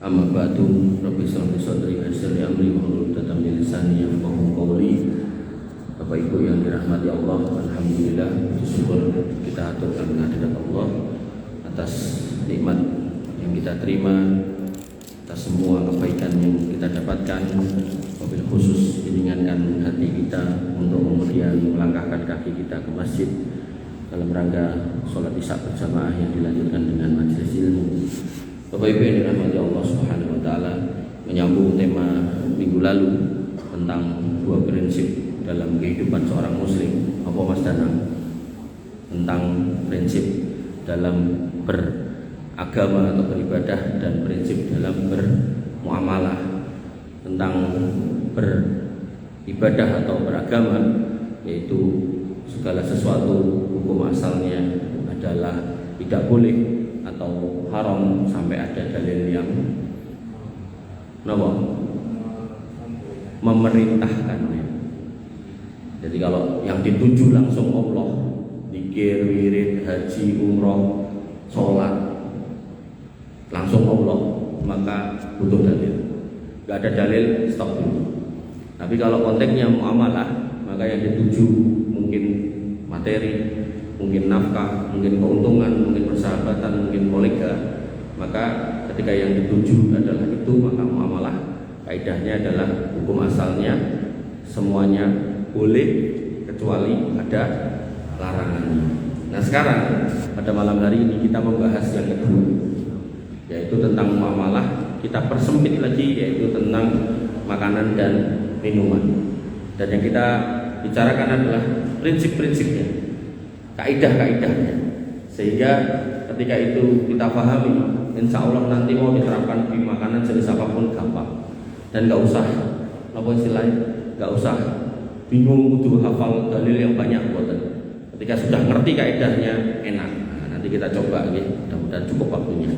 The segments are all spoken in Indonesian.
Amma ba'du, Rabbi shrah li sadri wa yassir li amri wahlul 'uqdatam min lisani yafqahu qawli. Bapak Ibu yang dirahmati Allah, alhamdulillah syukur kita aturkan kehadirat Allah atas nikmat yang kita terima, atas semua kebaikan yang kita dapatkan, wabil khusus diringankan hati kita untuk kemudian melangkahkan kaki kita ke masjid dalam rangka sholat isya berjamaah yang dilanjutkan dengan majelis ilmu. Bapak Ibu yang dirahmati Allah Subhanahu wa taala, menyambung tema minggu lalu tentang dua prinsip dalam kehidupan seorang muslim. Apa Mas Danang? Tentang prinsip dalam beragama atau beribadah dan prinsip dalam bermuamalah. Tentang beribadah atau beragama, yaitu segala sesuatu hukum asalnya adalah tidak boleh atau haram sampai ada dalil yang memerintahkannya. Jadi kalau yang dituju langsung Allah, zikir, wirid, haji, umroh, sholat, langsung Allah, maka butuh dalil. Gak ada dalil, stop dulu. Tapi kalau konteksnya muamalah, maka yang dituju mungkin materi, mungkin nafkah, mungkin keuntungan, mungkin persahabatan, mungkin kolega, maka ketika yang dituju adalah itu, maka muamalah kaidahnya adalah hukum asalnya semuanya boleh kecuali ada larangannya. Nah sekarang pada malam hari ini kita membahas yang kedua, yaitu tentang muamalah. Kita persempit lagi, yaitu tentang makanan dan minuman. Dan yang kita bicarakan adalah prinsip-prinsipnya, kaidah-kaidahnya, sehingga ketika itu kita pahami, insya Allah nanti mau diterapkan di makanan jenis apapun gampang. Dan gak usah apa istilahnya, gak usah bingung kudu hafal dalil yang banyak buatan. Ketika sudah ngerti kaidahnya enak. Nah, nanti kita coba gitu, mudah-mudahan cukup waktunya.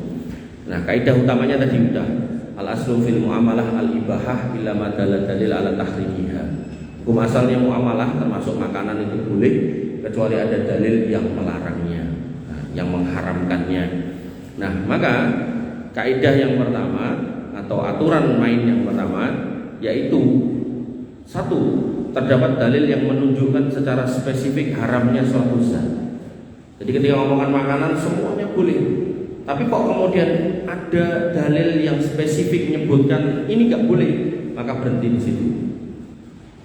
Nah, kaidah utamanya tadi udah al aslu fil muamalah al ibahah illa ma dalil ala tahrimiha. Hukum asalnya muamalah termasuk makanan itu boleh kecuali ada dalil yang melarangnya, yang mengharamkannya. Nah, maka kaidah yang pertama atau aturan main yang pertama yaitu satu, terdapat dalil yang menunjukkan secara spesifik haramnya suatu zat. Jadi ketika ngomongkan makanan semuanya boleh, tapi kok kemudian ada dalil yang spesifik menyebutkan ini nggak boleh, maka berhenti di situ.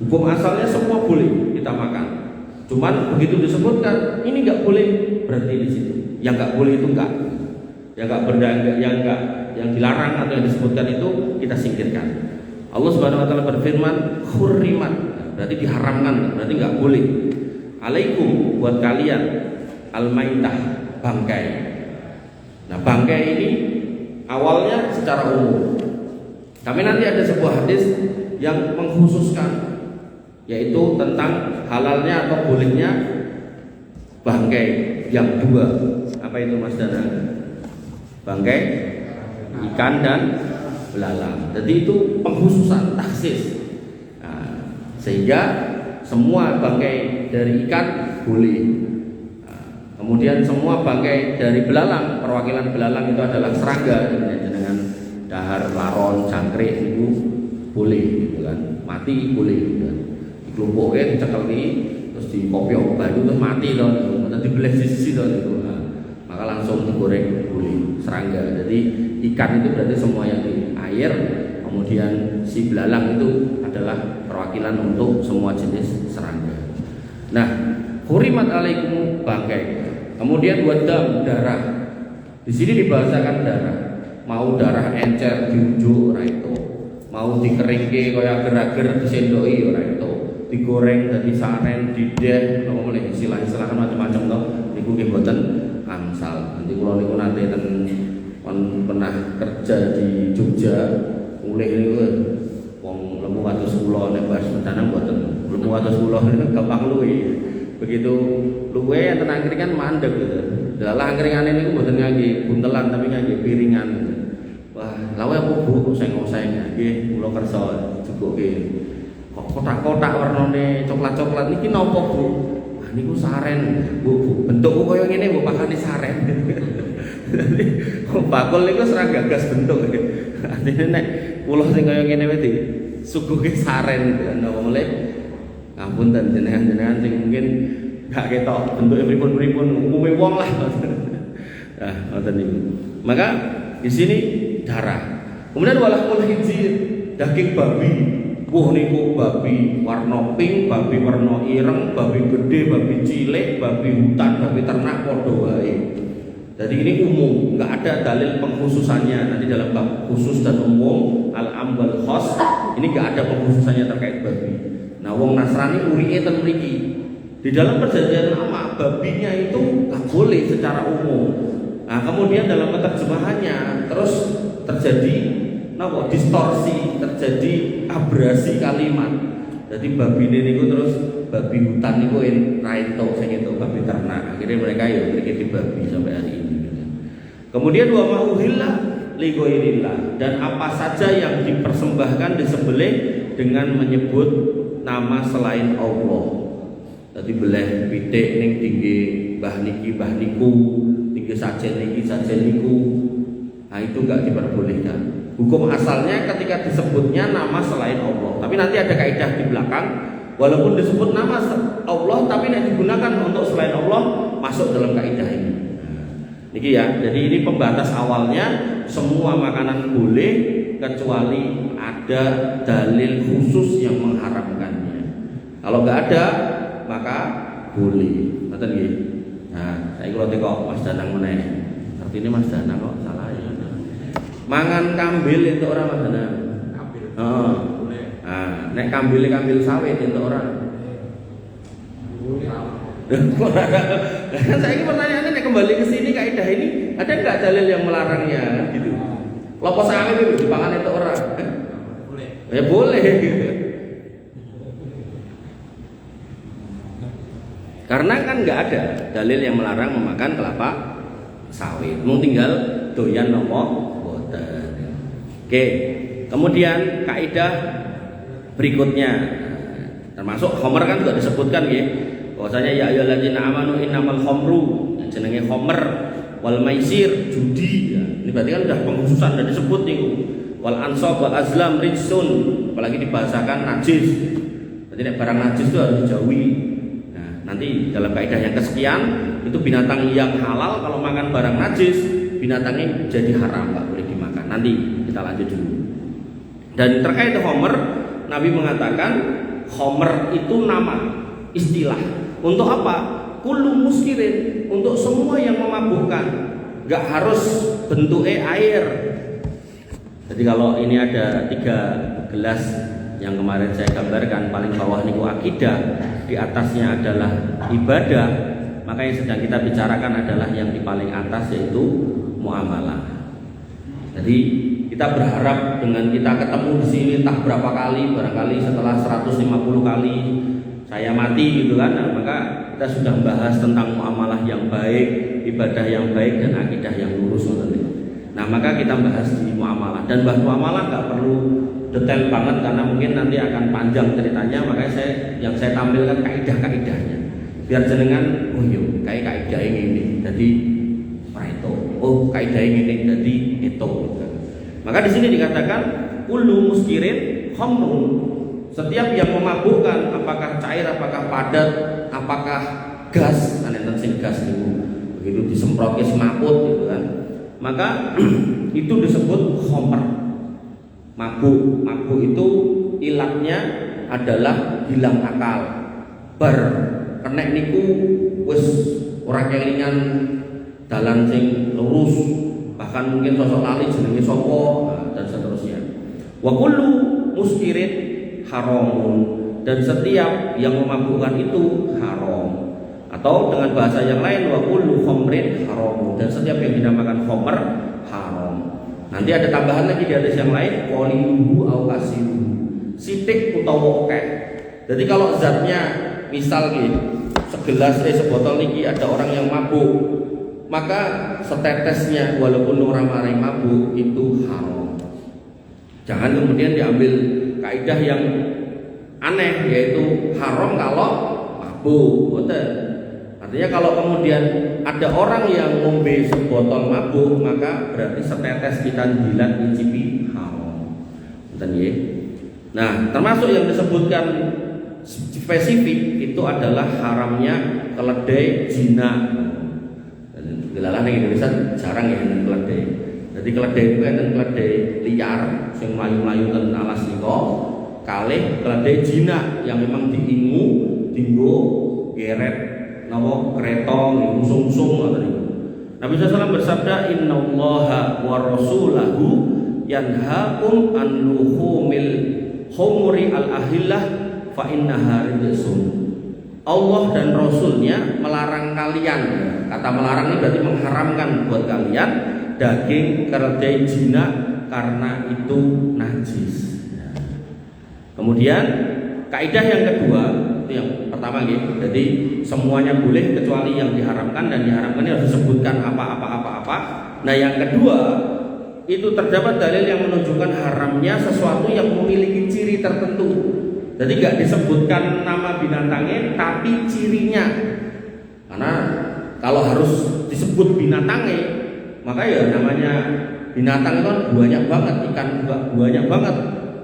Hukum asalnya semua boleh kita makan, cuman begitu disebutkan ini nggak boleh, berhenti di situ. Yang nggak boleh itu enggak, yang dilarang atau yang disebutkan itu kita singkirkan. Allah Subhanahu wa taala berfirman hurrimat, berarti diharamkan, berarti nggak boleh. Alaikum, buat kalian, al-maitah, bangkai. Nah, bangkai ini awalnya secara umum, tapi nanti ada sebuah hadis yang mengkhususkan, yaitu tentang halalnya atau bolehnya bangkai yang dua. Apa itu Mas Dana? Bangkai ikan dan belalang. Jadi itu pengkhususan, taksis. Nah, sehingga semua bangkai dari ikan boleh. Nah, kemudian semua bangkai dari belalang, perwakilan belalang itu adalah serangga dengan dahar, laron, jangkrik itu boleh, gitu kan. Mati boleh, gitu kan. Dikelumpukkan, dicekeli, terus dikopiok banyu terus mati loh, gitu. Nanti dibelah sisi loh, gitu. Nah, maka langsung digoreng boleh, serangga. Jadi ikan itu berarti semua yang di air, kemudian si belalang itu adalah perwakilan untuk semua jenis serangga. Nah, hurimat alaikum bangkai. Kemudian wadam, darah. Di sini dibahasakan darah. Mau darah encer diunjuk ora itu. Mau dikeringke kaya ager-ager disendoki ora itu. Digoreng dadi saren, dideh, apa meneh istilah-istilah macam-macam to. Niku nggih mboten angsal. Nanti kula niku nate ten pernah kerja di Jogja, mulai niku wong lemu atus kula nek bahas mendanang mboten. Lemu atus kula niku gampang luwe. Begitu luwe enten angkringan mandeg gitu. Dalah angkringane niku mboten ngangge buntelan tapi ngangge piringan. Wah, lawe apa Bu sing ngoseng nggih kula kersa jukuke. Kok kotak-kotak warnane coklat-coklat niki napa Bu? Ah niku saren, Bu. Bentukku kaya ngene mbok pakane saren. Jadi bakul niku serang gagas bentuk. Artinya nek kula sing kaya ngene wae suguhe saren kan mulai ngapunten jenengan sing mungkin gak ketok bentuke pripun-pripun umume wong lah. Nah, ngoten niku. Maka di sini darah. Kemudian walahmul khinzir, daging babi. Wah niku babi warna pink, babi warna ireng, babi gede, babi cilik, babi hutan, babi ternak padha wae. Jadi ini umum, nggak ada dalil pengkhususannya. Nanti dalam bab khusus dan umum al-am wal khas ini nggak ada pengkhususannya terkait babi. Nah, wong Nasrani urike ten mriki. Di dalam perjanjian lama babinya itu nggak boleh secara umum. Nah, kemudian dalam penerjemahannya terus terjadi distorsi, terjadi abrasi kalimat. Jadi babi ini terus babi hutan niku raito sing itu babi ternak. Akhirnya mereka ya memiliki babi sampai hari ini. Kemudian wa ma'uhillah li ghairillah, dan apa saja yang dipersembahkan disembelih dengan menyebut nama selain Allah. Jadi beleh pitik ning tinggi mbah niki mbah niku, tinggi sajen niki sajen niku. Nah itu enggak diperbolehkan. Hukum asalnya ketika disebutnya nama selain Allah. Tapi nanti ada kaidah di belakang, walaupun disebut nama Allah tapi tidak digunakan untuk selain Allah, masuk dalam kaidah ini. Niki ya, jadi ini pembatas awalnya semua makanan boleh kecuali ada dalil khusus yang mengharamkannya. Kalau nggak ada maka boleh. Betul nggih? Nah, saya kalau tengok Mas Danang meneh. Artinya Mas Danang kok salah ya. Mangan kambil itu orang Mas Danang. Kambil. Oh. Boleh. Nah, nek kambil sawit itu orang. Kan saya ini pertanyaannya kembali ke sini kaidah ini ada nggak dalil yang melarangnya gitu? Lopo sawit itu dipangan itu orang? Boleh. Ya boleh. Karena kan nggak ada dalil yang melarang memakan kelapa sawit. Mau tinggal doyan nopo boten. Oke. Kemudian kaidah berikutnya termasuk khamr kan juga disebutkan ya. Bahwasanya ya ayyuhalladzina amanu innamal khamru, yang jenenge khamr wal maisir judi ya. Ini berarti kan sudah pengkhususan sudah disebut nih. Wal ansab wal azlam rijsun, apalagi dibahasakan najis. Berarti nek barang najis itu harus dijauhi. Nah, nanti dalam kaidah yang kesekian itu binatang yang halal kalau makan barang najis, binatangnya jadi haram, enggak boleh dimakan. Nanti kita lanjut dulu. Dan terkait khamr, Nabi mengatakan khamr itu nama, istilah. Untuk apa? Kullu muskirin, untuk semua yang memabukkan. Gak harus bentuknya air. Jadi kalau ini ada 3 gelas yang kemarin saya gambarkan, paling bawah niku akidah, di atasnya adalah ibadah, maka yang sedang kita bicarakan adalah yang di paling atas yaitu muamalah. Jadi kita berharap dengan kita ketemu di sini entah berapa kali, barangkali setelah 150 kali saya mati gitu kan, nah, maka kita sudah membahas tentang muamalah yang baik, ibadah yang baik dan akidah yang lurus. Nah maka kita bahas di muamalah, dan bahas muamalah nggak perlu detail banget karena mungkin nanti akan panjang ceritanya, makanya yang saya tampilkan kaidah-kaidahnya biar jenengan yuk kayak kaidah ini jadi Pareto, kaidah ini jadi itu. Maka di sini dikatakan kullu muskirin khamrun. Setiap yang memabukkan, apakah cair, apakah padat, apakah gas, aneh sing gas itu begitu disemprotnya semaput gitu kan, maka itu disebut khamr. Mabuk itu ilatnya adalah hilang akal. Bar kenek niku wis ora kelingan dalan sing lurus, bahkan mungkin sosok lali jenenge sapa, dan seterusnya. Wa kullu muskirin haramun, dan setiap yang memabukkan itu haram. Atau dengan bahasa yang lain wa kullu khamrin haramun, dan setiap yang dinamakan khamr haram. Nanti ada tambahan lagi di hadis yang lain qaliluhu au kasiruhu, sithik utawa akeh. Jadi kalau zatnya misal gitu segelas sebotol niki ada orang yang mabuk, maka setetesnya walaupun orang marai mabuk itu haram. Jangan kemudian diambil kaidah yang aneh yaitu haram kalau mabuk. Betul. Artinya kalau kemudian ada orang yang ngombe sebotol mabuk, maka berarti setetes kita jilat mencicipi haram. Ngoten nggih. Nah, termasuk yang disebutkan spesifik itu adalah haramnya keledai zina. Gelalah ning Indonesia jarang ya enten keledai. Jadi keledai itu enten keledai liar sing mlayu-mlayu ten alas nika, kalih keledai zina yang memang diingu, dinggo geret napa kereta ngusung-usung ngoten niku. Nabi SAW bersabda, innallaha wa rasulahu yanhaakum an luhumil humuri al-ahillah fa innaha rijsun. Allah dan Rasulnya melarang kalian, kata melarang ini berarti mengharamkan buat kalian daging keledai zina karena itu najis. Kemudian kaidah yang kedua, itu yang pertama gitu. Jadi semuanya boleh kecuali yang diharamkan, dan diharamkan ini harus disebutkan apa. Nah yang kedua itu terdapat dalil yang menunjukkan haramnya sesuatu yang memiliki ciri tertentu. Jadi nggak disebutkan nama binatangnya, tapi cirinya. Karena kalau harus disebut binatangnya, maka ya namanya binatang itu kan banyak banget, ikan juga banyak banget.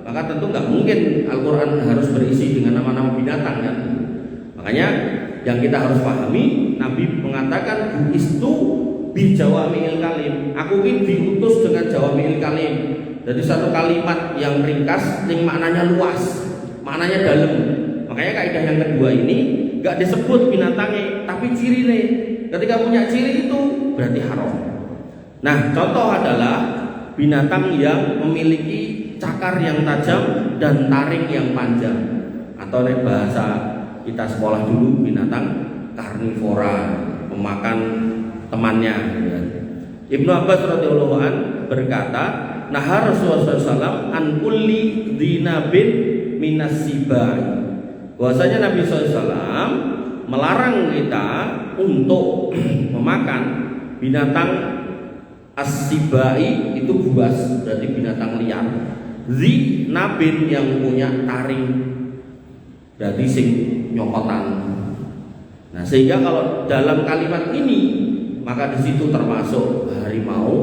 Maka tentu nggak mungkin Al-Quran harus berisi dengan nama-nama binatang kan. Makanya yang kita harus pahami, Nabi mengatakan buistu bi jawami'il kalim. Aku ini diutus dengan jawami'il kalim. Jadi satu kalimat yang ringkas, yang maknanya luas, maknanya dalam. Makanya kaidah yang kedua ini nggak disebut binatangnya, tapi cirinya. Ketika punya ciri itu berarti haram. Nah, contoh adalah binatang yang memiliki cakar yang tajam dan taring yang panjang, atau nek bahasa kita sekolah dulu binatang karnivora, pemakan temannya. Ibnu Abbas radhiyallahu an berkata, nah Rasulullah SAW an kulli dinabin minas sibai. Bahwasanya Nabi SAW melarang kita untuk memakan binatang as-sibai, itu buas, berarti binatang liar. Zi nabin yang punya taring, berarti sing nyokotan. Nah, sehingga kalau dalam kalimat ini, maka di situ termasuk harimau,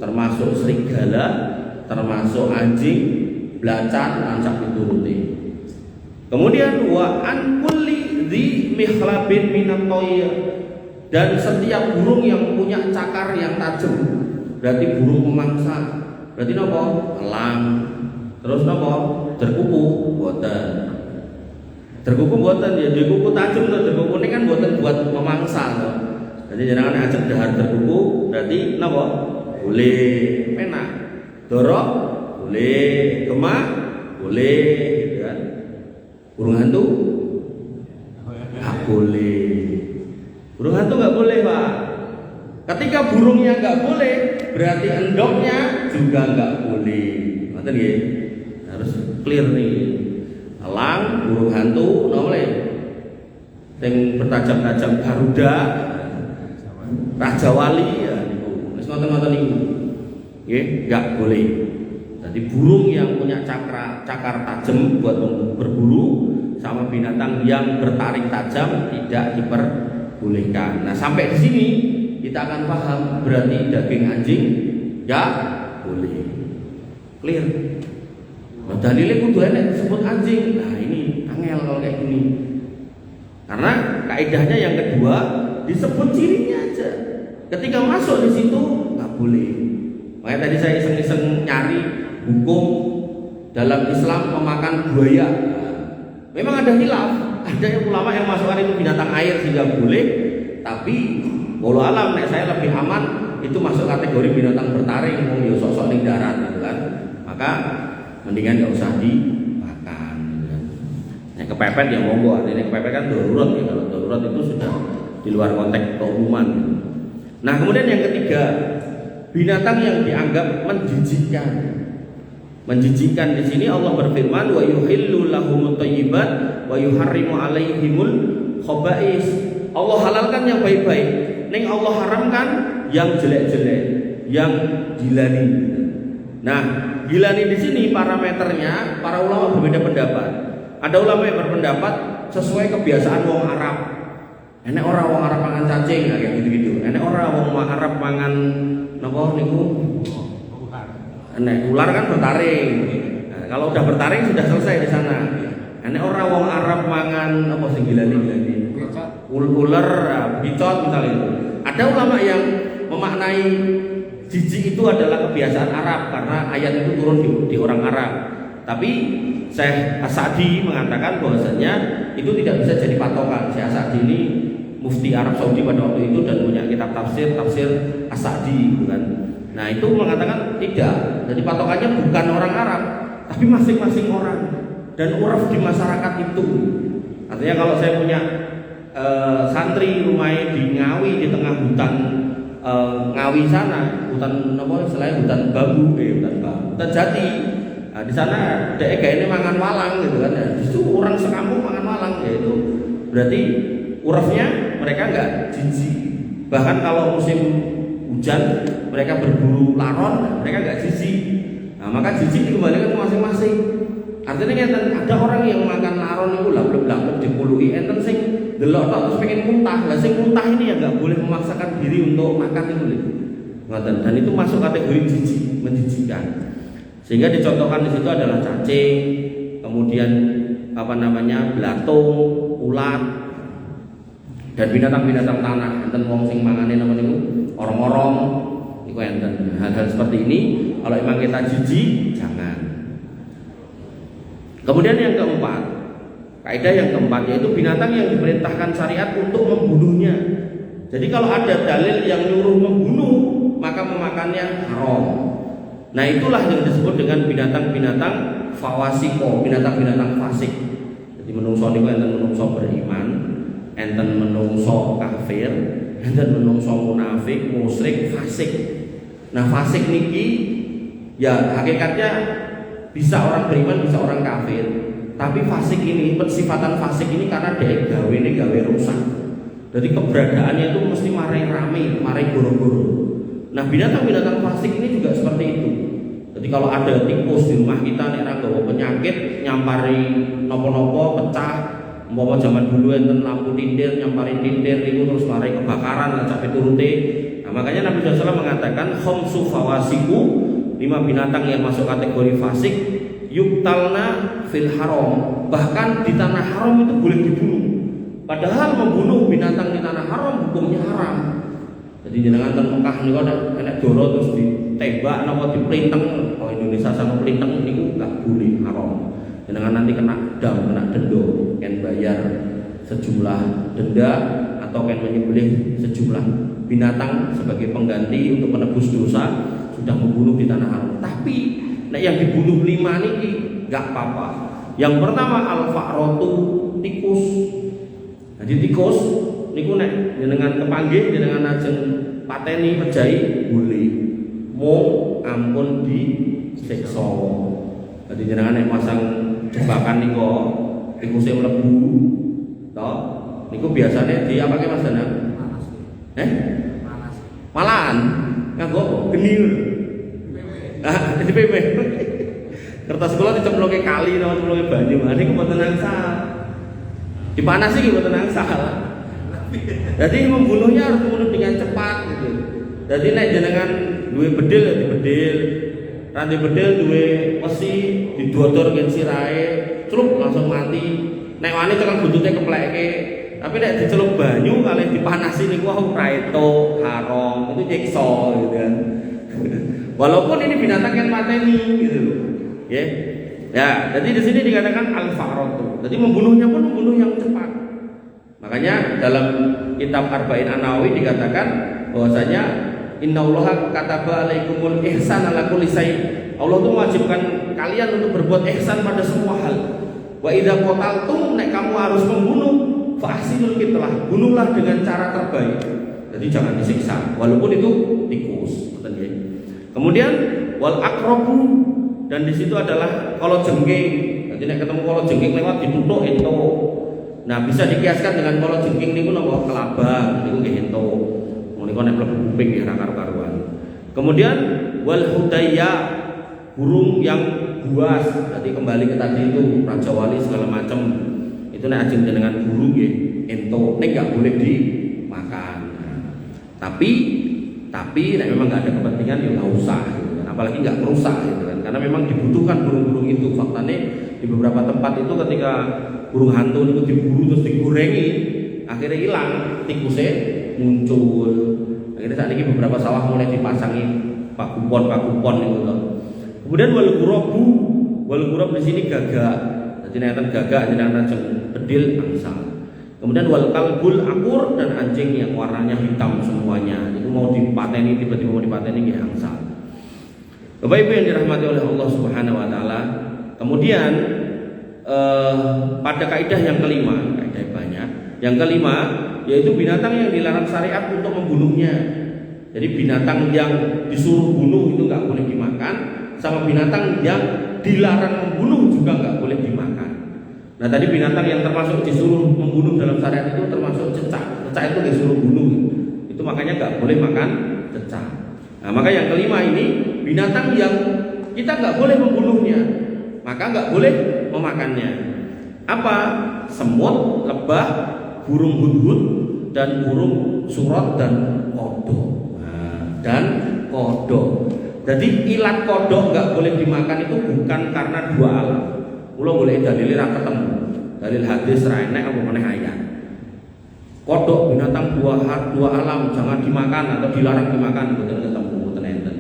termasuk serigala, termasuk anjing, belacan, lancak dituruti. Kemudian wa an kulli dzi mikhlabin minat toyir, dan setiap burung yang punya cakar yang tajam, berarti burung pemangsa. Berarti napa? Elang. Terus napa? Derkuku boten. Derkuku boten ya, derkuku tajam to, derkuku ini kan boten buat memangsa to. Jadi jangan ajak dahar derkuku, berarti napa? Boleh. Penak. Dorok boleh, gemak boleh, gitu kan. Burung hantu nggak boleh. Burung hantu nggak boleh, Pak. Ketika burungnya nggak boleh, berarti endoknya juga nggak boleh. Ngerti nggih? Harus clear nih. Elang, burung hantu, boleh. Yang bertajam-tajam garuda, raja wali, ya niku. Wis ngoten-ngoten niku. Nggih, nggak boleh. Jadi burung yang punya cakar tajam buat berburu, sama binatang yang bertaring tajam tidak diperbolehkan. Nah, sampai di sini kita akan paham, berarti daging anjing ya boleh. Clear. Nah, dalilnya kudu enek disebut anjing. Nah, ini angel kalau kayak gini. Karena kaidahnya yang kedua disebut cirinya aja. Ketika masuk di situ nggak boleh. Makanya tadi saya iseng-iseng nyari hukum dalam Islam memakan buaya. Memang ada hilaf, ada yang ulama yang masukkan itu binatang air sehingga boleh, tapi walau alam, nek saya lebih aman itu masuk kategori binatang bertaring, mau yo sok-sok ning darat gitu kan. Maka mendingan nggak usah dimakan. Gitu kan. Yang kepepet ya monggo, artinya kepepet kan darurat ya. Kalau darurat itu sudah di luar konteks keumuman. Gitu. Nah, kemudian yang ketiga, binatang yang dianggap menjijikkan. Menjijikkan di sini Allah berfirman, wa yuhillu lahumut thayyibat wa yuharrimu alaihimul khaba'is. Allah halalkan yang baik-baik, ning Allah haramkan yang jelek-jelek, yang gilani. Nah, gilani di sini parameternya para ulama berbeda pendapat. Ada ulama yang berpendapat sesuai kebiasaan wong Arab. Enek ora wong Arab mangan cacing kayak gitu-gitu. Enek ora wong Arab mangan napa niku? Enek ular kan bertaring. Nah, kalau udah bertaring sudah selesai di sana. Nek orang wong Arab mangan apa sing gilani ular, bicot misalnya itu. Ada ulama yang memaknai jijik itu adalah kebiasaan Arab karena ayat itu turun di orang Arab. Tapi Syekh As-Sa'di mengatakan bahwasanya itu tidak bisa jadi patokan. Syekh As-Sa'di ini mufti Arab Saudi pada waktu itu dan punya kitab tafsir As-Sa'di, bukan? Nah itu mengatakan tidak. Jadi patokannya bukan orang Arab, tapi masing-masing orang dan uraf di masyarakat itu. Artinya kalau saya punya santri rumahnya di Ngawi di tengah hutan Ngawi sana, hutan apa istilahnya hutan bambu, hutan jati. Nah, di sana dek ini mangan walang gitu kan. Justru orang sekampung mangan walang ya itu. Berarti urafnya mereka enggak jijik. Bahkan kalau musim hujan mereka berburu laron, mereka enggak jijik. Nah, maka jijik dikembalikan ke masing-masing. Artinya ada orang yang makan laron itu lablek-lablek dipului enten sing delok terus pengen muntah. Lah sing muntah ini ya enggak boleh memaksakan diri untuk makan itu lho. Ngoten. Dan itu masuk kategori jijik, menjijikkan. Sehingga dicontohkan di situ adalah cacing, kemudian belatung, ulat, dan binatang-binatang tanah. Enten wong sing mangane napa niku? Orong-orong. Niku enten. Hal-hal seperti ini kalau memang kita jijik, jangan. Kemudian yang keempat, kaidah yang keempat yaitu binatang yang diperintahkan syariat untuk membunuhnya. Jadi kalau ada dalil yang nyuruh membunuh, maka memakannya haram. Nah itulah yang disebut dengan binatang-binatang fawasiko, binatang-binatang fasik. Jadi menungso niku enten menungso beriman, enten menungso kafir, enten menungso munafik, musyrik, fasik. Nah fasik niki ya hakikatnya bisa orang beriman, bisa orang kafir. Tapi fasik ini, persifatan fasik ini karena dia gawe rusak. Jadi keberadaannya itu mesti marai rame, marai goro-goro. Nah binatang-binatang fasik ini juga seperti itu. Jadi kalau ada tikus di rumah kita nek gawa penyakit, nyampari nopo-nopo pecah, umpama zaman dulu enten lampu tindir, nyampari tindir itu terus marai kebakaran lan sampai turute. Nah makanya Nabi SAW mengatakan khamsu fawasiku, 5 binatang yang masuk kategori fasik yuktalna fil haram, bahkan di tanah haram itu boleh dibunuh. Padahal membunuh binatang di tanah haram hukumnya haram. Jadi jenengan teng Mekah niku ada enek doro terus ditembak napa diplinteng, kalau Indonesia sama plinteng niku enggak boleh, haram. Jenengan nanti kena dam, kena denda, kan bayar sejumlah denda atau kan menyembelih sejumlah binatang sebagai pengganti untuk menebus dosa sudah membunuh di tanah haram. Tapi yang dibunuh 5 niki enggak apa-apa. Yang pertama al-fa'ratu, tikus. Jadi tikus niku nek jenengan kepanggih jenengan ajeng pateni pejahi boleh. Mung ampun disiksa. Jadi jenengan nek pasang jebakan niku tikuse mlebu to niku biasanya di apa ke Mas Danang? Malahan nganggo geni. Di PP. Kertas kula dicemplungke kali napa cemplungke banyu. Niku mboten angsal. Dipanasi iki mboten angsal. Jadi membunuhnya harus membunuh dengan cepat gitu. Jadi nek jenengan duwe bedil ya dibedil. Rantai bedil duwe wesi didodor ngen sirahe, celup langsung mati. Nek wani tekan buntute keplekke. Tapi nek dicelup banyu kalih dipanasi niku ora eto, haram, itu nyiksa gitu kan. Walaupun ini binatang yang mateni gitu loh. Ya, jadi di sini dikatakan al-fa'ratu. Jadi membunuhnya pun membunuh yang cepat. Makanya dalam kitab Arba'in An-Nawawi dikatakan bahwasanya innallaha kataba alaikumul ihsan ala kulli syai'. Allah itu mewajibkan kalian untuk berbuat ihsan pada semua hal. Wa idza qataltum, nek kamu harus membunuh, fa ahsinul qitlah, bunuhlah dengan cara terbaik. Jadi jangan disiksa walaupun itu tikus, betul ya. Kemudian wal aqrabu, dan di situ adalah kalau jengking. Jadi nek ketemu kalau jengking lewat dituthuk ento. Nah, bisa dikiaskan dengan kalau jengking niku napa kelabang niku nggih ento. Menika nek mlebu kuping nggih ra karu-karuan. Kemudian wal hudayya, burung yang buas. Jadi kembali ke tadi itu Raja Wali segala macam. Itu nek ajeng dengan burung nggih ento, nek enggak boleh dimakan. Tapi nek memang enggak ada kepentingan ya enggak usah gitu kan. Apalagi enggak merusak gitu kan. karena memang dibutuhkan burung-burung itu. Faktanya di beberapa tempat itu ketika burung hantu itu diburu terus digorengi, akhirnya hilang, tikusnya muncul. Akhirnya saat ini beberapa sawah mulai dipasangi pakupon itu loh. Kemudian wal ghurab di sini gagak. Jadi nanti gagak, jadi nanti bedil angsal. Kemudian wal kalbul akur, dan anjing yang warnanya hitam semuanya. Itu mau dipateni, tiba-tiba mau dipateni nggih angsal. Bapak Ibu yang dirahmati oleh Allah Subhanahu wa taala. Kemudian pada kaidah yang kelima, kaidah banyak. Yang kelima yaitu binatang yang dilarang syariat untuk membunuhnya. Jadi binatang yang disuruh bunuh itu nggak boleh dimakan, sama binatang yang dilarang membunuh juga nggak boleh dimakan. Nah tadi binatang yang termasuk disuruh membunuh dalam syariat itu termasuk cecak. Cecak itu disuruh bunuh. Itu makanya nggak boleh makan cecak. Nah maka yang kelima ini binatang yang kita nggak boleh membunuhnya, maka nggak boleh memakannya. Apa? Semut, lebah, burung hudhud, dan burung surot dan kodok. Dan kodok. Jadi ilat kodok nggak boleh dimakan itu bukan karena dua alam. Ulo boleh dalil ra ketemu. Dalil hadis ra enek apa meneh ayat. Kodok binatang dua alam jangan dimakan atau dilarang dimakan, mboten ketemu, mboten enten.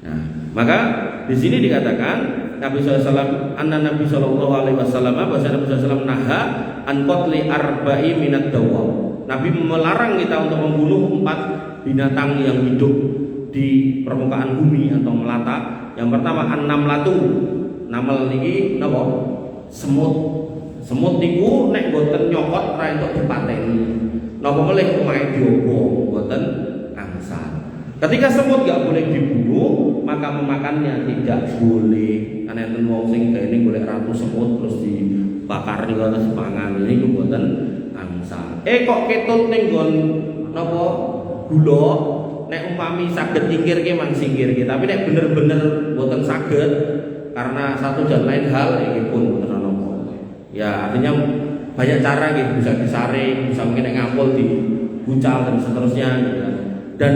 Nah, maka di sini dikatakan Nabi SAW, Nabi SAW, bahasa Nabi SAW naha an qatli arba'i minad dawab. Nabi melarang kita untuk membunuh 4 binatang yang hidup di permukaan bumi atau melata. Yang pertama an-namlatu. Namel niki napa? Semut. Semut niku nek boten nyokot ra entuk dipateni. Napa melih omahe diobo, boten angsal. Ketika semut enggak boleh dibunuh, maka memakannya tidak boleh. Kan enten wong sing gaene golek ratu semut terus dibakar niku terus pangan niku boten angsal. Kok ketut ning nggon napa? Gula. Nek umpami saged nyingkirke man singkirke, tapi nek bener-bener boten saged karena satu dan lain hal ini pun benar-benar ya artinya banyak cara gitu, bisa disaring, bisa mungkin ngampul dibucal dan seterusnya gitu. Dan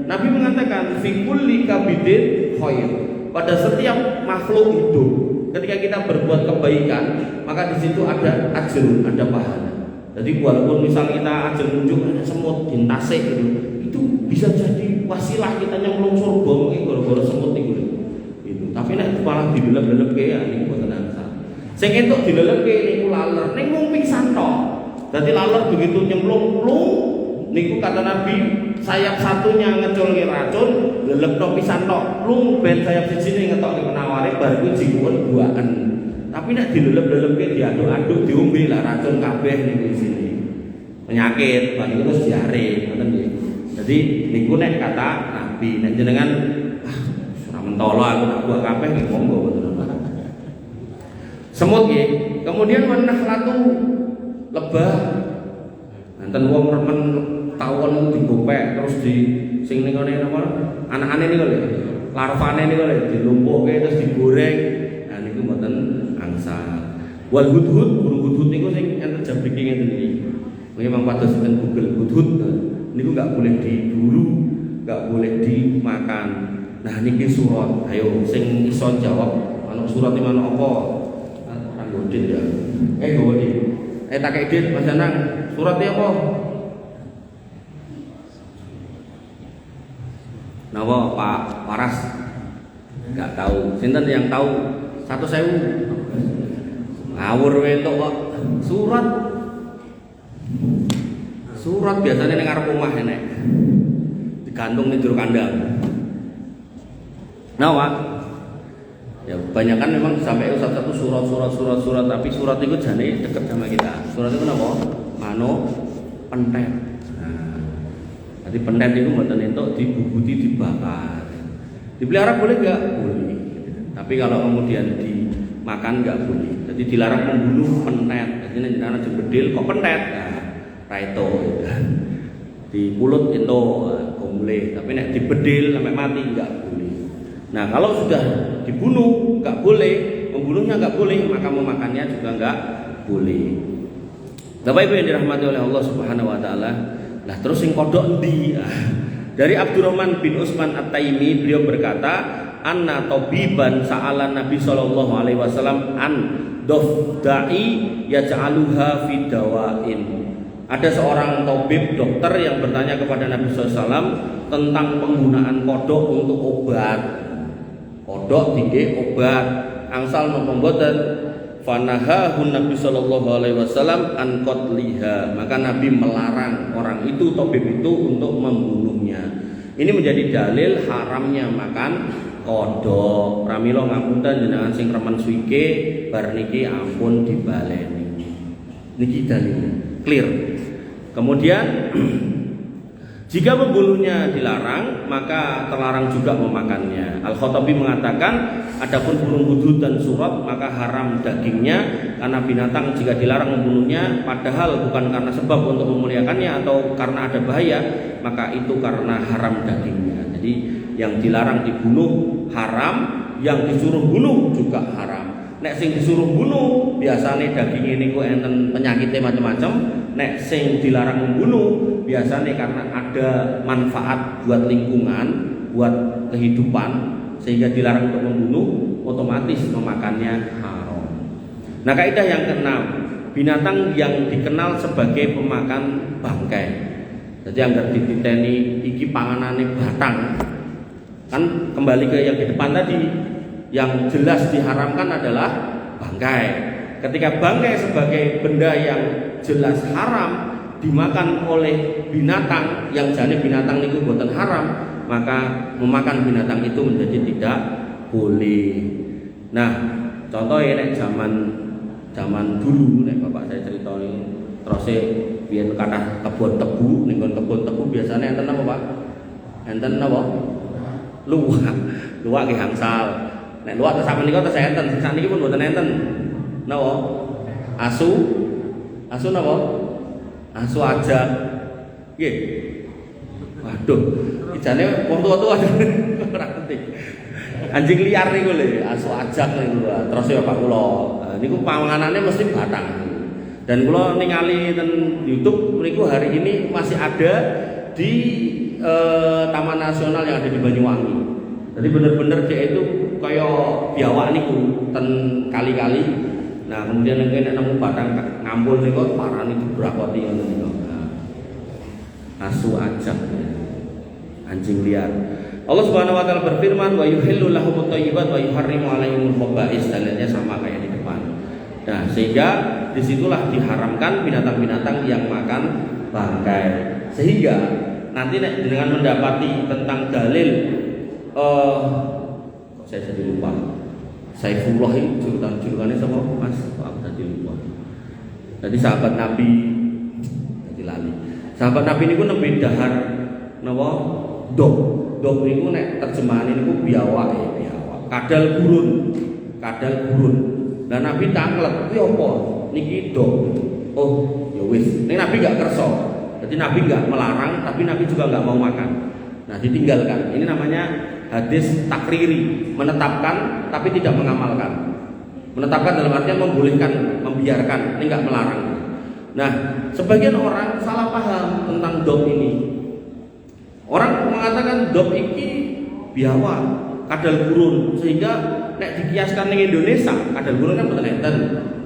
Nabi mengatakan fi kulli kabidin khair, pada setiap makhluk hidup ketika kita berbuat kebaikan maka di situ ada ajrun, ada pahala. Jadi walaupun misal kita ajeng nunjuk semut dintasik gitu, itu bisa jadi wasilah kita nyemplung surga mungkin gara-gara semut itu. Tapi nek malah dilelep-lelep ya niku boten angsal. Sing entuk dilelep niku laler, ning mung pingsan tok. Dadi laler begitu nyemplung plung niku kata Nabi sayap satunya ngeculke racun, lelep tok pisan tok, plung ben sayap siji ngetokke penaware bar iku jikuwen buaken. Tapi nek dilelep-lelep diaduk-aduk diombe lah racun kabeh niku isine. Penyakit, bar iku terus diare, ngoten nggih. Jadi niku nek kata Nabi, nek jenengan mentolo aku tak buat kabeh nggih monggo betul. Semut nggih. Kemudian wanakhlatu lebah. Enten wong remen tawon digopek terus di sing ning ngene napa? Anakane niku lho. Larvane niku lho dilumpuhke terus digoreng. Nah niku mboten angsal. Wal hudhud, burung hudhud niku sing enten jabrike ngeten iki. Memang pados enten Google hudhud niku enggak boleh diburu, enggak boleh dimakan. Nah niki surat, ayo sing iso jawab ana surat iki ana apa? Kang Godin ya. Godin. Tak edit Mas Anang. Surat iki apa? Napa Pak Waras? Enggak tahu. Sinten yang tahu? 1.000. Ngawur entuk kok. Surat biasanya ning ngarep omah enek. Digantung ning jero kandang. Nah, Pak, ya kebanyakan memang sampai satu surat, tapi surat itu jane dekat sama kita. Surat itu apa? Mano pentet. Nah, jadi pentet itu mboten entuk dibubuti dibakar. Dipelihara boleh enggak? Boleh. Tapi kalau kemudian dimakan enggak boleh. Jadi dilarang membunuh pentet. Jadi nek ana jembedil kok pentet. Nah, ra itu. Di mulut itu boleh, tapi nek dibedil sampai mati enggak boleh. Nah kalau sudah dibunuh nggak boleh, membunuhnya nggak boleh, maka memakannya juga nggak boleh. Bapak Ibu yang dirahmati oleh Allah Subhanahu Wa Taala. Nah terus sing kodok endi? Dari Abdurrahman bin Utsman At-Taimi beliau berkata, anna tabiban sa'ala Nabi sallallahu alaihi wasallam an dofda'i yaj'aluha fi dawain. Ada seorang tabib dokter yang bertanya kepada Nabi SAW tentang penggunaan kodok untuk obat. Kodok tinggi obat angsal napa mboten. Fanahahun Nabi sallallahu alaihi wasallam an qatliha. Maka Nabi melarang orang itu tabib itu untuk membunuhnya. Ini menjadi dalil haramnya makan kodok. Pramila ngapunten jenengan sing remen suike bar niki ampun dibaleni. Niki dalilnya clear. Kemudian jika membunuhnya dilarang, maka terlarang juga memakannya. Al-Khattabi mengatakan, adapun burung hudhud dan surot maka haram dagingnya karena binatang jika dilarang membunuhnya, padahal bukan karena sebab untuk memuliakannya atau karena ada bahaya, maka itu karena haram dagingnya. Jadi yang dilarang dibunuh haram, yang disuruh bunuh juga haram. Nek sing disuruh bunuh biasanya daging ini kok enten penyakitnya macam-macam. Nek sing dilarang membunuh biasanya karena ada manfaat buat lingkungan, buat kehidupan, sehingga dilarang untuk membunuh, otomatis memakannya haram. Nah, kaidah yang keenam, binatang yang dikenal sebagai pemakan bangkai. Jadi anggar dititeni iki panganane batang. Kan kembali ke yang di depan tadi, yang jelas diharamkan adalah bangkai. Ketika bangkai sebagai benda yang jelas haram dimakan oleh binatang yang jane binatang itu buatan haram, maka memakan binatang itu menjadi tidak boleh. Nah, contohnya nek zaman dulu nek bapak saya cerita ini terus biyen kathah kebon tebu, ning kebon tebu biasanya enten apa, Pak? Enten apa? Luwak nggih angsal. Nek luwak terus sakmenika terus enten, sakniki pun mboten enten. Napa? Asu napa? Asu aja. Nggih. Waduh, ijane wong tua-tua ora penting. Anjing liar niku lho, asu ajak niku. Terus ya Pak kula, niku panganane mesti batang. Dan kula ningali ten YouTube niku hari ini masih ada di Taman Nasional yang ada di Banyuwangi. Jadi bener-bener dia itu kaya biawak niku ten kali-kali. Nah, kemudian nek nemu batang ngampul niku parane dibrakoti ngoten niku. Asu ajak, anjing liar. Allah Subhanahu wa taala berfirman, wa yuhillu lahumut thayyibat wa yuharrimu 'alaihimul khaba'is. Dalilnya sama kayak di depan. Nah, sehingga disitulah diharamkan binatang-binatang yang makan bangkai. Sehingga nanti dengan mendapati tentang dalil saya jadi lupa. Saifullah itu julukannya sama Mas, aku tadi lupa. Jadi sahabat Nabi jadi lali. Sahabat Nabi niku nembe dahar napa? Dog niku nek terjemahan niku biawak ya, biawak. Kadal gurun. Lah Nabi tanglet, kuwi apa? Niki dog. Oh, ya wis. Ning Nabi gak kersa. Jadi Nabi gak melarang, tapi Nabi juga gak mau makan. Nah, ditinggalkan. Ini namanya hadis takriri, menetapkan tapi tidak mengamalkan. Menetapkan dalam artian membolehkan, membiarkan, ini enggak melarang. Nah, sebagian orang salah paham tentang dog ini. Orang mengatakan dog ini biawak, kadal gurun, sehingga nek dikiaskan di Indonesia, kadal gurun kan mboten enten.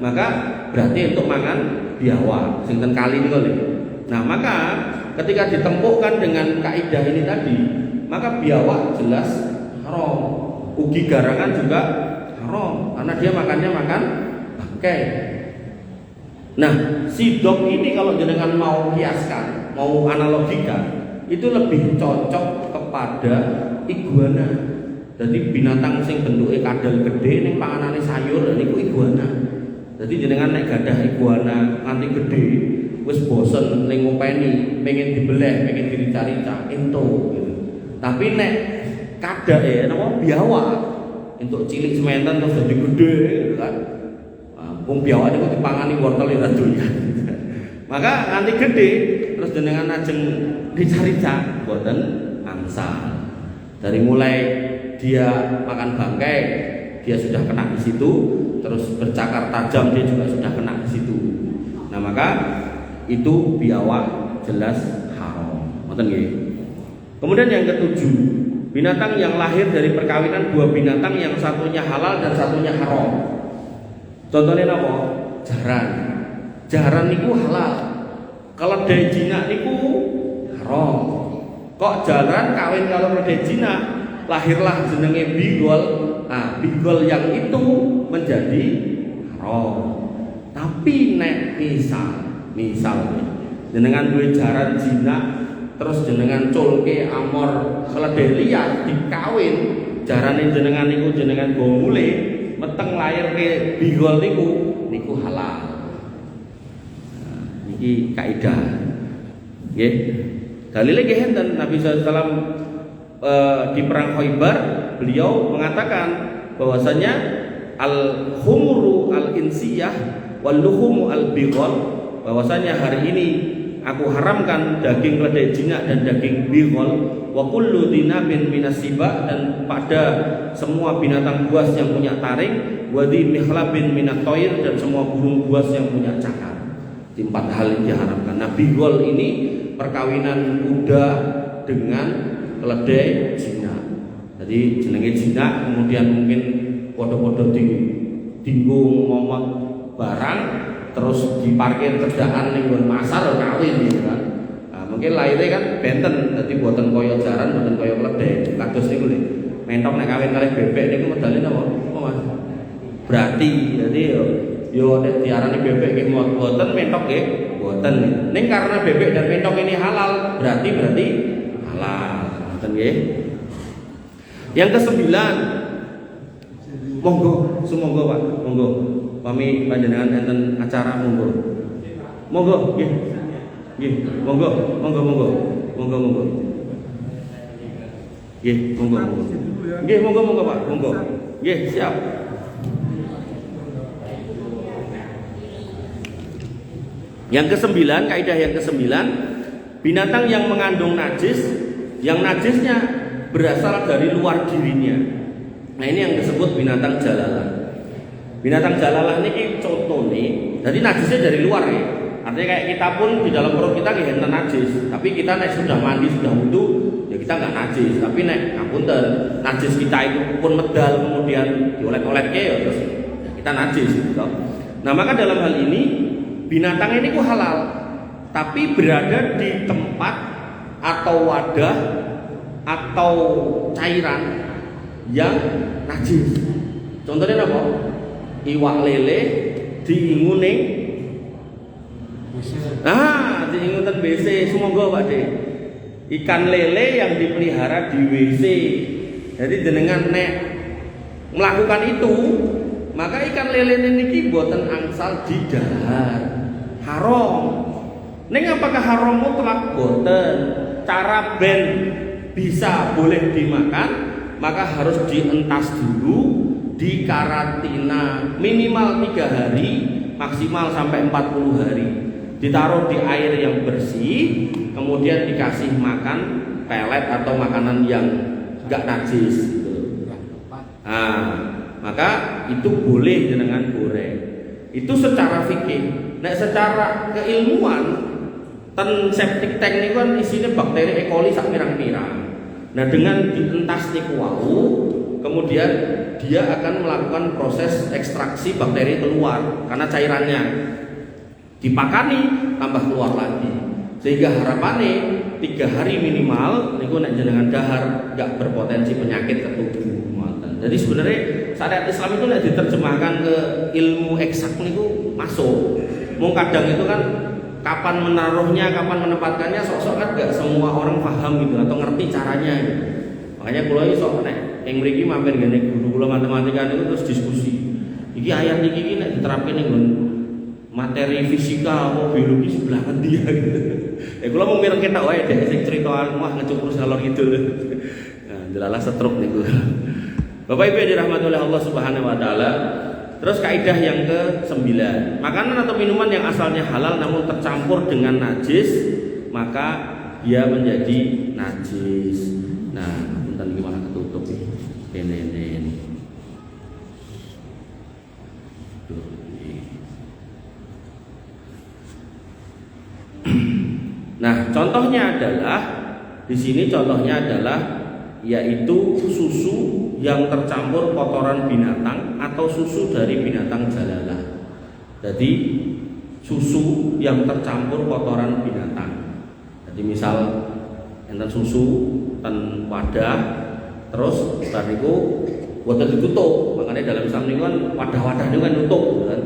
Maka berarti untuk makan biawak, sing ten kali niku lho. Nah, maka ketika ditempukkan dengan kaidah ini tadi, maka biawak jelas haram. Ugi garangan juga haram karena dia makannya makan bangkai. Nah, si dog ini kalau jenengan mau kiaskan, mau analogikan, itu lebih cocok kepada iguana. Jadi binatang sing bentuke kadal gede ning panganane sayur niku iguana. Jadi jenengan nek gadah iguana nganti gede, wis bosen ning ngopeni, pengen dibeleh, pengen dirica-rica, ento gitu. Tapi nek kadake napa biawak entuk cilik sementen terus dadi gede gitu kan. Wong biawak niku dipangani wortel ya doyan. Maka nganti gede terus jenengan ajeng rica-rica boten angsal. Dari mulai dia makan bangkai, dia sudah kena di situ, terus bercakar tajam dia juga sudah kena di situ. Nah, maka itu biawak jelas haram. Ngoten nggih. Kemudian yang ketujuh, binatang yang lahir dari perkawinan dua binatang yang satunya halal dan satunya haram. Contohnya apa? Jaran. Jaran niku halal. Keledai jinak niku haram. Kok jaran kawin kalau keledai jinak, lahirlah jenenge bigol. Nah, bigol yang itu menjadi haram. Tapi nek misal jenengan duwe jaran jinak terus jenengan culke amor keledai liar dikawin, jarane jenengan niku jenengan go mule meteng lahir ke bigol niku halal. Nah, niki kaidah. Nggih. Dalile nggih enten Nabi SAW di perang Khaibar beliau mengatakan bahwasanya al-khumru al-insiyah wal luhumu al-bighal, bahwasanya hari ini aku haramkan daging keledai jinak dan daging bighal wa kullu dinabin minas siba, dan pada semua binatang buas yang punya taring, wa di mihlabin minat toir, dan semua burung buas yang punya cakar. Di 4 hal yang diharamkan. Nah, bighal ini perkawinan kuda dengan keledai jinak. Jadi jenenge jinak, kemudian mungkin podo-podo dinggung momot barang terus diparkir kerjaan ning nggon pasar kawin gitu kan. Nah, mungkin lahirnya kan benten, dadi boten kaya jaran, boten kaya keledai. Kados niku lho. Mentok nek kawin kalih bebek niku medale napa? Apa Mas? Berarti jadi yo nek diarani bebek nggih boten, mentok nggih boten. Ning karena bebek dan mentok ini halal, berarti halal. Ngoten nggih. Yang ke-9, monggo, sumangga Pak, monggo. Kami panjenengan enten acara monggo. Monggo, nggih. Nggih, monggo. Nggih, monggo. Nggih, monggo Pak, monggo. Nggih, siap. Yang ke-9, kaidah yang ke-9, binatang yang mengandung najis, yang najisnya berasal dari luar dirinya. Nah, ini yang disebut binatang jalalah. Binatang jalalah ini contoh nih, jadi najisnya dari luar ya. Artinya kayak kita pun di dalam perut kita nggak najis, tapi kita nek sudah mandi sudah wudu, ya kita nggak najis. Tapi nek ngapunten, najis kita itu pun medal kemudian diolek-oleknya ya terus ya kita najis gitu. Nah, maka dalam hal ini binatang ini ku halal, tapi berada di tempat atau wadah atau cairan yang najis. Contohnya apa? Iwak lele diinguning diingutan WC, sumangga Pak De. Ikan lele yang dipelihara di WC. Jadi jenengan nek melakukan itu, maka ikan lele niki boten angsal didahar. Haram. Ning apakah haram mutlak? Boten. Cara ben bisa boleh dimakan, maka harus dientas dulu, dikarantina minimal 3 hari, maksimal sampai 40 hari. Ditaruh di air yang bersih, kemudian dikasih makan pelet atau makanan yang enggak najis gitu. Nah, maka itu boleh dengan goreng. Itu secara fikih. Nek secara keilmuan, ten septic tank ini kan isinya bakteri E. coli sak pirang-pirang. Nah, dengan dientas niku wau, kemudian dia akan melakukan proses ekstraksi bakteri keluar karena cairannya dipakani tambah keluar lagi, sehingga harapannya 3 hari minimal niku nek jenengan dahar gak berpotensi penyakit ke tubuh. Jadi sebenarnya syariat Islam itu nek diterjemahkan ke ilmu eksak niku masuk. Mung kadang itu kan kapan menaruhnya, kapan menempatkannya sok-sok kan gak semua orang paham gitu atau ngerti caranya gitu. Makanya kula iki sok nek ing mriki mampir ngene guru kula matematika niku terus diskusi. Iki ayat iki nek diterapke ning materi fisika atau biologi sebelah endi ya gitu. Kula mau mireng ketok wae dek sing crita wah ngecupur salor gitu. Nah, jelalah setruk niku. Bapak Ibu yang dirahmati oleh Allah Subhanahu wa taala. Terus kaidah yang ke-9, makanan atau minuman yang asalnya halal namun tercampur dengan najis, maka dia menjadi najis. Nah, punten iki malah ketutup iki. Kenen. Nah, contohnya adalah di sini contohnya adalah yaitu susu yang tercampur kotoran binatang atau susu dari binatang jalalah. Jadi susu yang tercampur kotoran binatang. Jadi misal enten susu ten wadah terus bariku boten ditutup. Makanya dalam Islam niku kan wadah-wadah niku kan nutup kan.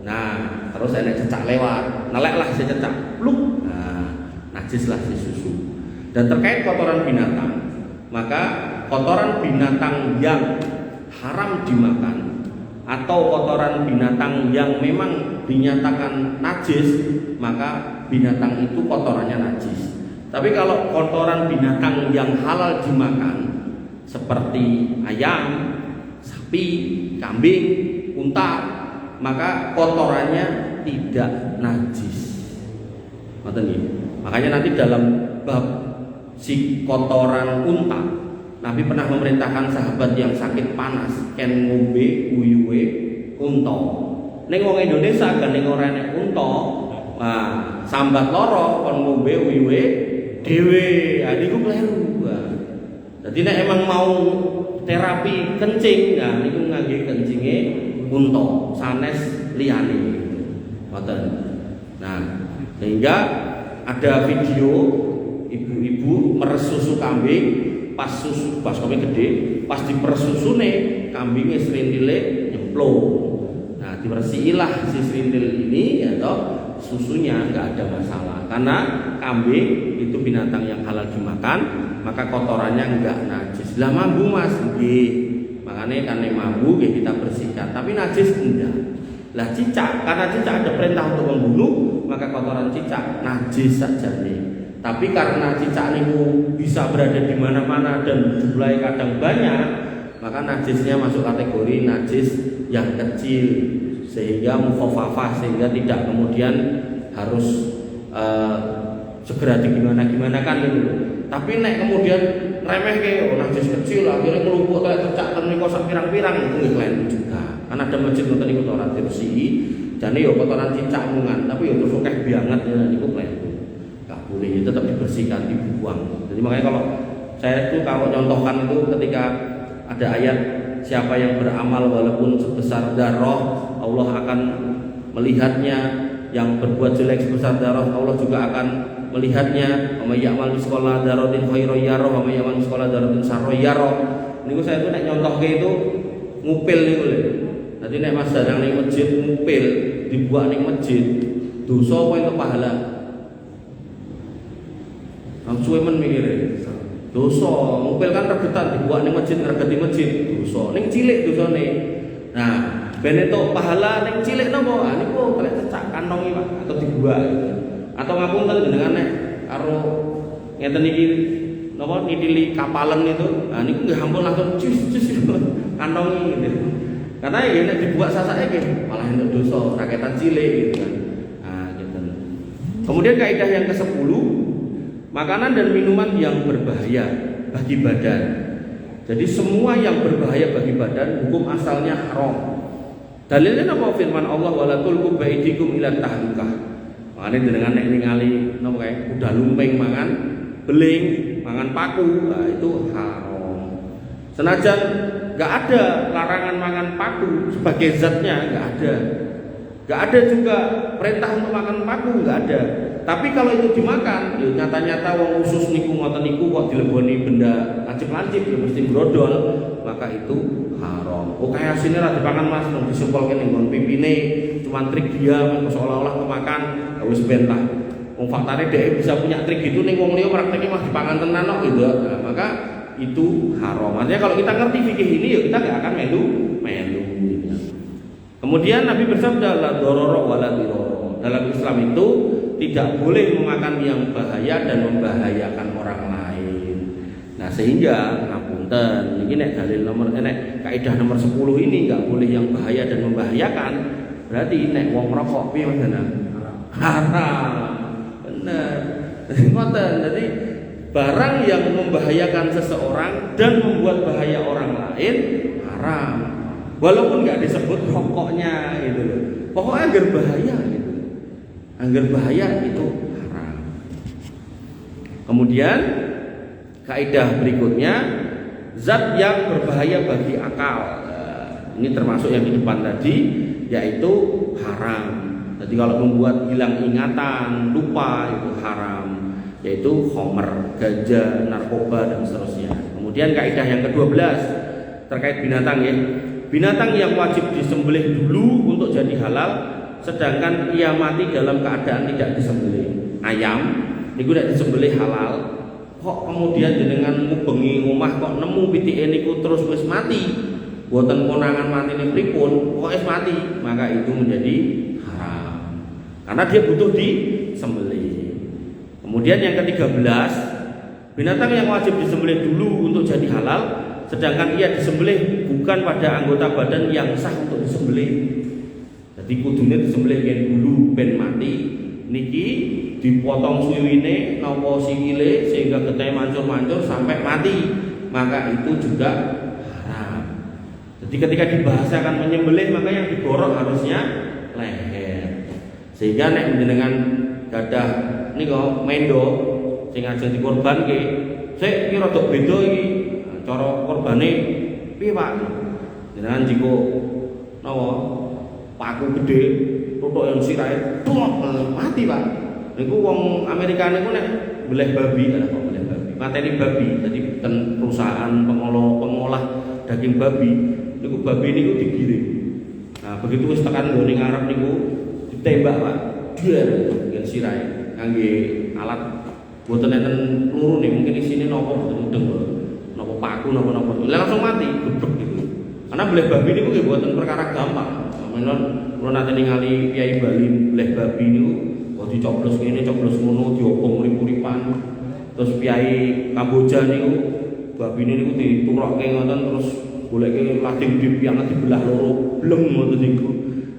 Nah, terus enek cecak lewat, neleklah si cecak, pluk. Nah, najislah si susu. Dan terkait kotoran binatang, maka kotoran binatang yang haram dimakan atau kotoran binatang yang memang dinyatakan najis, maka binatang itu kotorannya najis. Tapi kalau kotoran binatang yang halal dimakan seperti ayam, sapi, kambing, unta, maka kotorannya tidak najis. Makanya nanti dalam bab si kotoran unta, Nabi pernah memerintahkan sahabat yang sakit panas ken ngombe uyuwe unta. Ning wong Indonesia kan ning ora enek unta, nah sambat loro kon ngombe uyuwe dhewe. Ha niku kleru. Dadi nek emang mau terapi kencing, nah niku ngangge kencinge unta sanes liyane. Ngoten. Nah, sehingga ada video ibu-ibu meres susu kambing, pas kambing gede, pas diperes susune kambingnya serindile nyemplung. Nah, dibersihilah si serindil ini ya toh, susunya enggak ada masalah. Karena kambing itu binatang yang halal dimakan, maka kotorannya enggak najis. Lah mambu Mas, nggih. Makanya karena mambu kita bersihkan, tapi najis enggak. Lah cicak, karena cicak ada perintah untuk membunuh, maka kotoran cicak najis saja nih. Tapi karena cicak niku bisa berada di mana-mana dan jumlahnya kadang banyak, maka najisnya masuk kategori najis yang kecil, sehingga mukhafafah, sehingga tidak kemudian harus segera digimana-gimana kan gitu. Tapi nek kemudian remeh ke najis kecil akhirnya ngelumpuk kayak cecak ten niku sak pirang-pirang itu nggih klen juga. Kan ada masjid ngoten niku ora dibersihi, jane yo kotoran cicak mungan, tapi yo terus akeh banget ya niku klen. Enggak boleh, itu tetap dibersihkan, dibuang. Jadi makanya kalau saya itu kalau contohkan itu ketika ada ayat siapa yang beramal walaupun sebesar darah Allah akan melihatnya, yang berbuat jelek sebesar darah Allah juga akan melihatnya. Wa may ya'mal misqala dzarratin khairan yarah wa may ya'mal misqala dzarratin syarran yarah. Niku saya itu nek nyontohke itu ngupil niku lho. Dadi nek Mas Danang ning masjid ngupil dibuat ning masjid, dosa apa entuk pahala? Suwe men mikire. Dosa, ngupil kan regetan dibuat ning masjid, regeti masjid, dosa. Ning cilik dosane. Nah, ben entuk pahala ning cilik napa? Ah niku kelek cecak kantongi Pak atau dibuat. Atau ngapunten jenengan nek karo ngeten iki napa nitili kapalen itu. Nah niku nggih ampun langsung cus kantongi gitu. Karena ya nek dibuat sasake nggih malah entuk dosa, raketan cilik gitu kan. Nah, gitu. Kemudian kaidah yang ke-10, makanan dan minuman yang berbahaya bagi badan. Jadi semua yang berbahaya bagi badan hukum asalnya haram. Dalilnya apa? Firman Allah wala tulqu baidikum ila tahlukah. Makanya dengan nek ningali napa kae kuda lumping mangan beling, mangan paku, nah itu haram. Senajan enggak ada larangan mangan paku sebagai zatnya, enggak ada. Enggak ada juga perintah untuk makan paku, enggak ada. Tapi kalau itu dimakan, ya nyata-nyata wong usus niku ngoten niku kok dileboni benda lancip-lancip ya mesti grodol, maka itu haram. Oh kaya sini ra dipangan Mas, nang disumpulke ning nggon pipine, cuman trik dia seolah-olah kemakan, wis ben lah. Wong faktane dhek bisa punya trik gitu ning wong liya prakteke mah dipangan tenan kok gitu. Nah, maka itu haram. Artinya kalau kita ngerti fikih ini ya kita enggak akan melu gitu. Kemudian Nabi bersabda la dororo wala diroro. Dalam Islam itu tidak boleh memakan yang bahaya dan membahayakan orang lain. Nah sehingga ngapunten ini nek dalil nomor kaidah nomor 10 ini enggak boleh yang bahaya dan membahayakan. Berarti nek wong rokok piye Mas? Haram. Bener. Ngoten. Jadi barang yang membahayakan seseorang dan membuat bahaya orang lain haram. Walaupun enggak disebut rokoknya gitu loh. Pokoknya agar bahaya gitu. Agar bahaya itu haram. Kemudian kaidah berikutnya zat yang berbahaya bagi akal. Ini termasuk yang di depan tadi, yaitu haram. Jadi kalau membuat hilang ingatan, lupa, itu haram, yaitu khamr, ganja, narkoba, dan seterusnya. Kemudian kaidah yang ke-12 terkait binatang ya. Binatang yang wajib disembelih dulu untuk jadi halal, sedangkan ia mati dalam keadaan tidak disembelih. Ayam niku nek disembelih halal, kok kemudian jenengan ngubengi omah kok nemu pitike niku terus wis mati. Boten konangan matine pripun, kok wis mati, maka itu menjadi haram. Karena dia butuh disembelih. Kemudian yang ke-13, binatang yang wajib disembelih dulu untuk jadi halal, sedangkan ia disembelih bukan pada anggota badan yang sah untuk disembelih. Jadi kudune disembelih yen dulu ben mati, niki dipotong suwiwine napa sikile sehingga getih mancur-mancur sampai mati, maka itu juga haram. Jadi ketika dibahasakan menyembelih, maka yang digorok harusnya leher. Sehingga nek jenengan gadah nika mendo sing ajeng dikorbanke, sik iki rada beda iki. Cara korbane piye, Pak? Jenengan jiko napa paku gede, tutuk yang sirahe, mati, Pak. Niku wong Amerika niku nek beleh babi, kok beleh babi. Mateni babi, jadi ten perusahaan pengolah daging babi. Niku babi niku digiring. Nah, begitu wis tekan nggone ngarep niku ditembak, Pak. Dar dengan sirahe ngangge alat boten enten peluru nih, mungkin isine napa boten mudeng. Napa paku napa-napa. Langsung mati, gebek gitu. Karena beleh babi niku nggih boten perkara gampang. Menon kula nate ningali Kiai Bali beleh babi niku kok dicoblos ngene, coblos ngono, diobong urip-uripan. Terus Kiai Kamboja niku babine niku diturokke ngoten terus goleke lading dipianget dibelah loro bleng ngoten niku.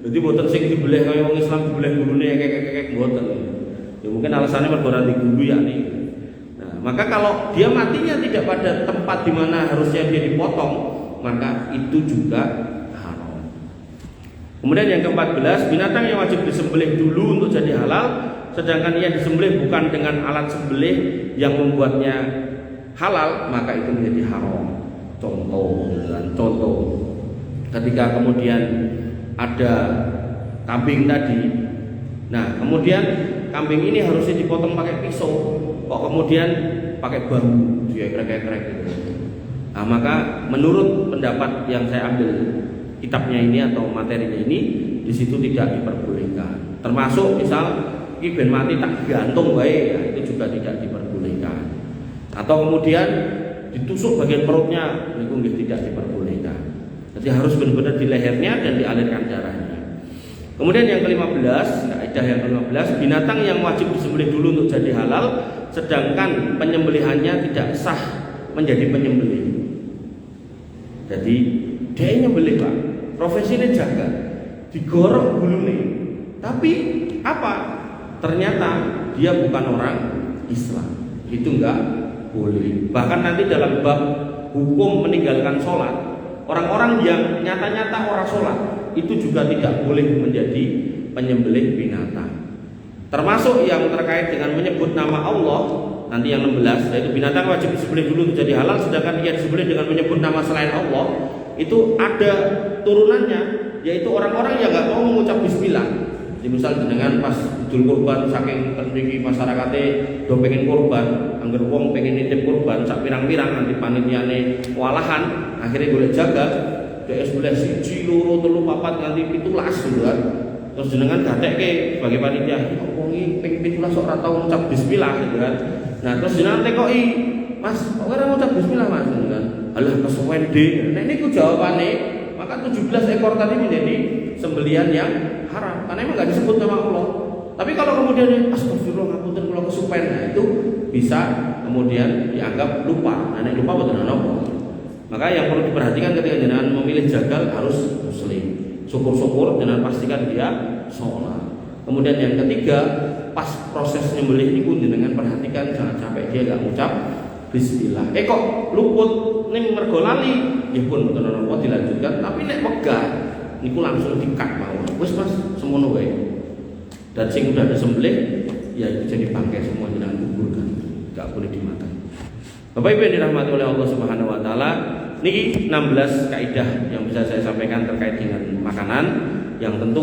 Dadi mboten sing dibelah kaya wong Islam dibelah gulune kekek mboten. Ya mungkin alasannya mergo ora di gulu yakni. Nah, maka kalau dia matinya tidak pada tempat di mana harusnya dia dipotong, maka itu juga haram. Kemudian yang ke-14, binatang yang wajib disembelih dulu untuk jadi halal, sedangkan ia disembelih bukan dengan alat sembelih yang membuatnya halal, maka itu menjadi haram. Contoh ketika kemudian ada kambing tadi, nah kemudian kambing ini harusnya dipotong pakai pisau, kok kemudian pakai bambu dia krek-krek gitu. Nah maka menurut pendapat yang saya ambil kitabnya ini atau materinya ini, di situ tidak diperbolehkan. Termasuk misal iki ben mati tak gantung wae, ya, itu juga tidak diperbolehkan. Atau kemudian ditusuk bagian perutnya, itu tidak diperbolehkan. Jadi harus benar-benar di lehernya dan dialirkan darahnya. Kemudian yang ke-15, kaidah yang ke-15, binatang yang wajib disembelih dulu untuk jadi halal, sedangkan penyembelihannya tidak sah menjadi penyembelih. Jadi dia nyembelih, Pak, profesinya jaga, digorok gulune. Tapi apa? Ternyata dia bukan orang Islam. Itu enggak boleh. Bahkan nanti dalam bab hukum meninggalkan sholat, orang-orang yang nyata-nyata orang sholat itu juga tidak boleh menjadi penyembelih binatang. Termasuk yang terkait dengan menyebut nama Allah, nanti yang 16, yaitu binatang wajib disembelih dulu untuk jadi halal, sedangkan ia disembelih dengan menyebut nama selain Allah. Itu ada turunannya, yaitu orang-orang yang nggak mau mengucap bismillah. Jadi misal dengan pas Idul Kurban saking tinggi masyarakatnya do pengen kurban, angger wong pengen nitip kurban sak pirang-pirang nanti panitiane walahan, akhirnya golek jaga DS boleh 1 2 3 4 nganti 17 gitu kan. Terus jenengan gatekke sebagai panitia, kok wong iki ping 17 kok ora tau ngucap bismillah gitu kan. Nah, terus jenengan tekoki, Mas, kok ora ngucap bismillah Mas gitu kan. Alah kesuwen de. Nek niku jawabane, maka 17 ekor tadi menjadi sembelian yang haram karena emang nggak disebut nama Allah. Tapi kalau kemudian astagfirullah ngapunten kula kesupen, nah itu bisa kemudian dianggap lupa. Nah, nek lupa boten ana apa. Maka yang perlu diperhatikan ketika jenengan memilih jagal harus muslim. Syukur-syukur jenengan pastikan dia sholat. Kemudian yang ketiga, pas proses nyembelih niku jenengan perhatikan jangan sampai dia enggak ngucap bismillah. Kok luput ning mergo lali, nggih pun boten ana apa dilanjutkan, tapi nek wegah niku langsung dikat mawon. Wis Mas, semono wae. Dan sing udah disembelih ya jadi bangkai semua jenengan kuburkan. Enggak boleh dimakan. Bapak Ibu yang dirahmati oleh Allah Subhanahu wa taala, niki 16 kaidah yang bisa saya sampaikan terkait dengan makanan yang tentu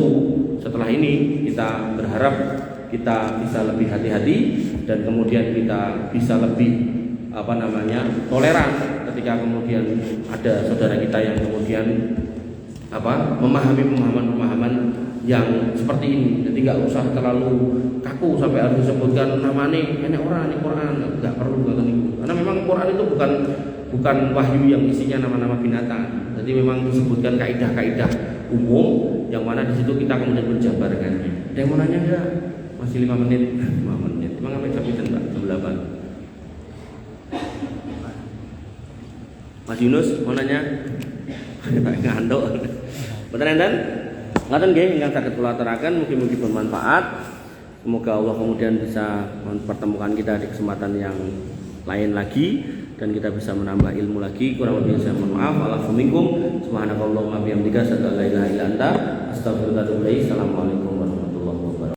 setelah ini kita berharap kita bisa lebih hati-hati dan kemudian kita bisa lebih toleran ketika kemudian ada saudara kita yang kemudian memahami pemahaman yang seperti ini. Jadi nggak usah terlalu kaku sampai harus disebutkan namanya ini orang ini Quran, nggak perlu karena memang Quran itu bukan wahyu yang isinya nama-nama binatang. Jadi memang disebutkan kaidah-kaidah umum yang mana di situ kita kemudian menjabarkannya. Ada yang mau nanya nggak? Masih 5 menit. 5 menit. Emang apa jam itu Mbak? Jam 8. Mas Yunus mau nanya? Ngantuk. Betul dan ngaten nggih ingkang saged kula aturaken mugi-mugi bermanfaat. Semoga Allah kemudian bisa mempertemukan kita di kesempatan yang lain lagi dan kita bisa menambah ilmu lagi. Kurang lebih saya mohon maaf. Wa'alaikumsalam. Subhanakallahumma bihamdika asyhadu an la ilaha illa anta astaghfiruka wa atubu ilaik. Assalamualaikum.